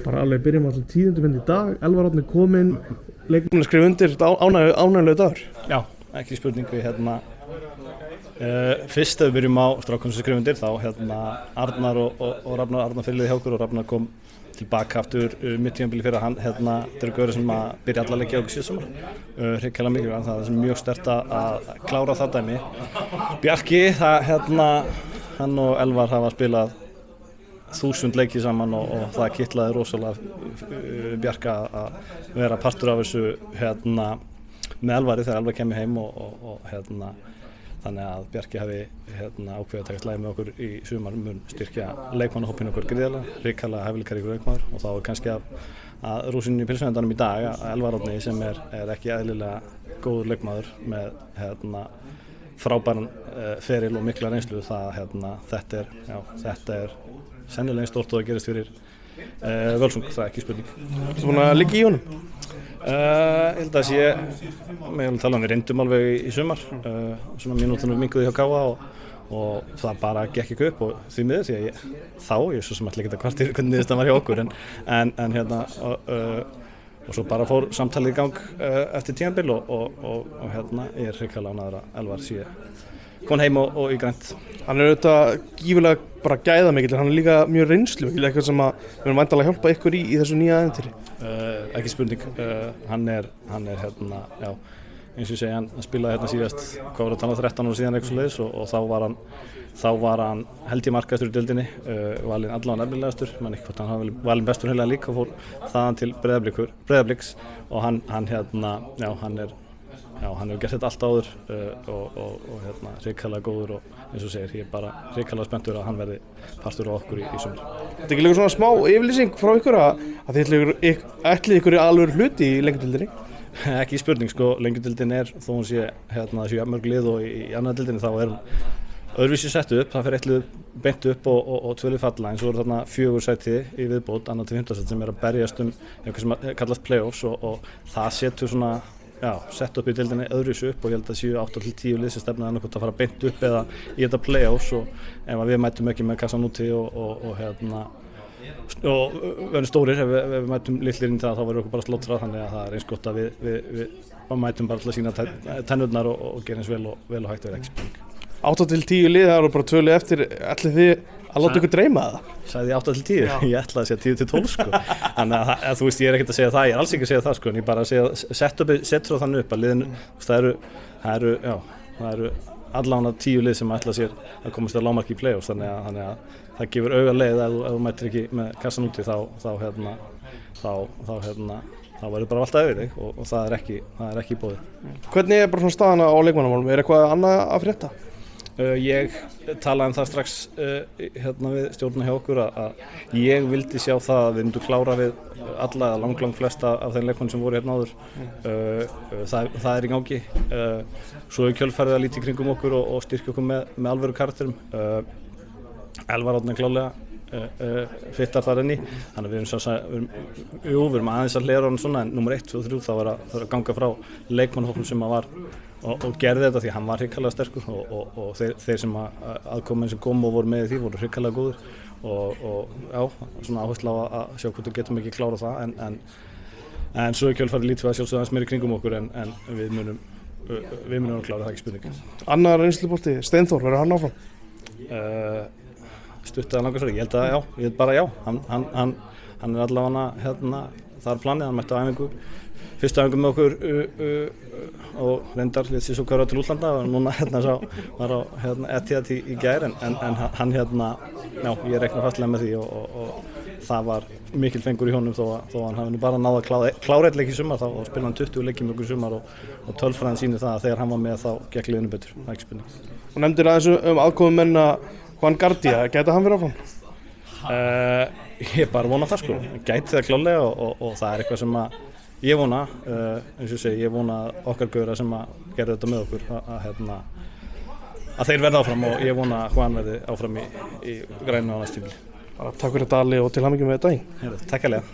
bara alveg byrjum alltaf tíðindum í dag. Elvar Árni kominn, leikmenn að skrifa undir, ánægjulegur dagur. Já, ekki spurning við fyrst ef við byrjum á strákunum sem skrifa undir þá Arnar og Rafnar fyrirliði hjá okkur og Rafnar kom tilbaka aftur mitt tímabili fyrir hann þetta eru gaurið sem að byrja alla leiki á okkur síðan sumar hrikalega mikilvægt, það er mjög sterkt að klára það dæmi. Bjarki, hann og Elvar hafa spilað 1000 leiki saman og það kitlaði rosalega Bjarka að vera partur af þessu með Elvari þegar Elvar kemur heim og þannig að Bjarki hafi ákveðið að taka slagið með okkur í sumar mun styrkja leikmannahópinn okkur gríðarlega, hrikalega hæfileikaríkur leikmaður og þá kannski að rúsinu í pilsveidandanum í dag að Elvar Árni sem er ekki eðlilega góður leikmaður með frábæran feril og mikla reynslu þetta er sennilega stórt og það gerist fyrir Völsung, það er ekki spurning. Ertu búin að liggja í honum? Ég held að við reyndum alveg í sumar svona mínútunum minnkuði hjá Káa og það bara gekk ekki upp og því miður því að ég svo sem ætla ekki að kvarta hvernig niðurstaðan var hjá okkur en og svo bara fór samtalið í gang eftir tímabil og ég er hrikalega ánægður að Elvar sé kom heim og í grænt. Hann er auðvitað gífurlega bara gæðamikill, hann er líka mjög reynslumikill, eitthvað sem við erum væntanlega að hjálpa ykkur í þessu nýja ævintýri. Ekki spurning, hann er já, eins og ég segi, hann spilaði síðast, hvað var að tala 13 ára síðan eitthvað svoleiðis og þá var hann held ég markahæstur í deildinni, valinn allavega efnilegastur, menn ekki hvort hann hafi valinn bestur heilega líka og fór þaðan til Breiðabliks og hann hefur gert þetta allt áður og hrikalega góður og eins og segir, ég er bara hrikalega spenntur að hann verði partur á okkur í sumar. Þetta er ekki líka svona smá yfirlýsing frá ykkur að þið ætlið ykkur alveg hluti í lengjudildinni? Ekki spurning, lengjudildin þó hún sé séu mörg lið og í annað dildinni þá er hún öðruvísi sett upp, það fer eitt lið beint upp og tvö lið falla, eins og eru þarna 4 sæti í viðbót, annað til 5. sæti sem að berjast eitthvað sem kallast playoffs og það setur svona sett upp í deildinni öðruvísi upp og ég held að séu 8-10 lið sem stefna annað hvort að fara beint upp eða í þetta playoffs og ef við mætum ekki með kassan úti og verðum stórir, ef við mætum litlir inn í það þá verðum við bara slóttrað, þannig að það er eins gott að við mætum bara til að sína tennurnar og gera eins vel og hægt að vera ekki spurning. 8-10 lið, það eru bara 2 lið eftir, ætlið þið að láta ykkur dreyma það? Sagði ég 8-10? Ég ætlaði að segja 10-12 Þannig að þú veist, ég er ekkert að segja það, ég er alls ekki að segja það en ég bara að segja, sett svo þannig upp að liðin, það eru allavega 10 lið sem ætla sér að komast að lágmarki í playoffs, þannig að það gefur auga leið ef þú mætir ekki með kassan úti þá verður bara alltaf yfir þig og það er ekki í boði. Hvernig er bara svona staðan á leikmannamálum? Er eitthvað annað að frétta? Ég talaði það strax við stjórnina hjá okkur að ég vildi sjá það að við myndum klára við alla eða lang flesta af þeim leikmannum sem voru áður. Það er í gangi. Svo er kjölfarið að líta í kringum okkur og styrkja okkur með alvöru karakterum. Elvar Árni klálega fittar þar inni, þannig að við erum aðeins að hlera hann svona en nummer 1, 2 og 3 þá var að ganga frá leikmannahópnum sem var og gerði þetta því hann var hrikalega sterkur og þeir sem aðkomin sem kom og voru með því voru hrikalega góður og svona áherslu á að sjá hvort við getum ekki klára það en svo í kjölfarið lítum við að sjálfsögðu aðeins meira kringum okkur en við munum að klára það, ekki spurning. Annar reynslubolti, Steinþór, verður hann áfram? Stuttaði langar ég held að hann er allavega það er planið, hann mætti á æfingu fyrstu æfingu með okkur og reyndar lét sér svo hverja til útlanda og núna var á Etihad í gær en hann ég rekna fastlega með því og það var mikil fengur í honum þó hann hafi nú bara náð að klára eitt leik í sumar þá spilaði hann 20 leiki með okkur í sumar og tölfræðin sýnir það að þegar hann var með þá gekk liðinu betur, það er ekki spurning. Og nefndir aðeins aðkomumenn Juan Gardia, gæti hann verið áfram? Ég bara vona það gæti það klálega og það er eitthvað sem að ég vona, eins og segi, ég vona okkar gauðra sem að gera þetta með okkur að þeir verða áfram og ég vona að Juan verði áfram í grænu á næsta tímabili. Takk fyrir þetta Ali og til hamingju með daginn. Takk hérlega.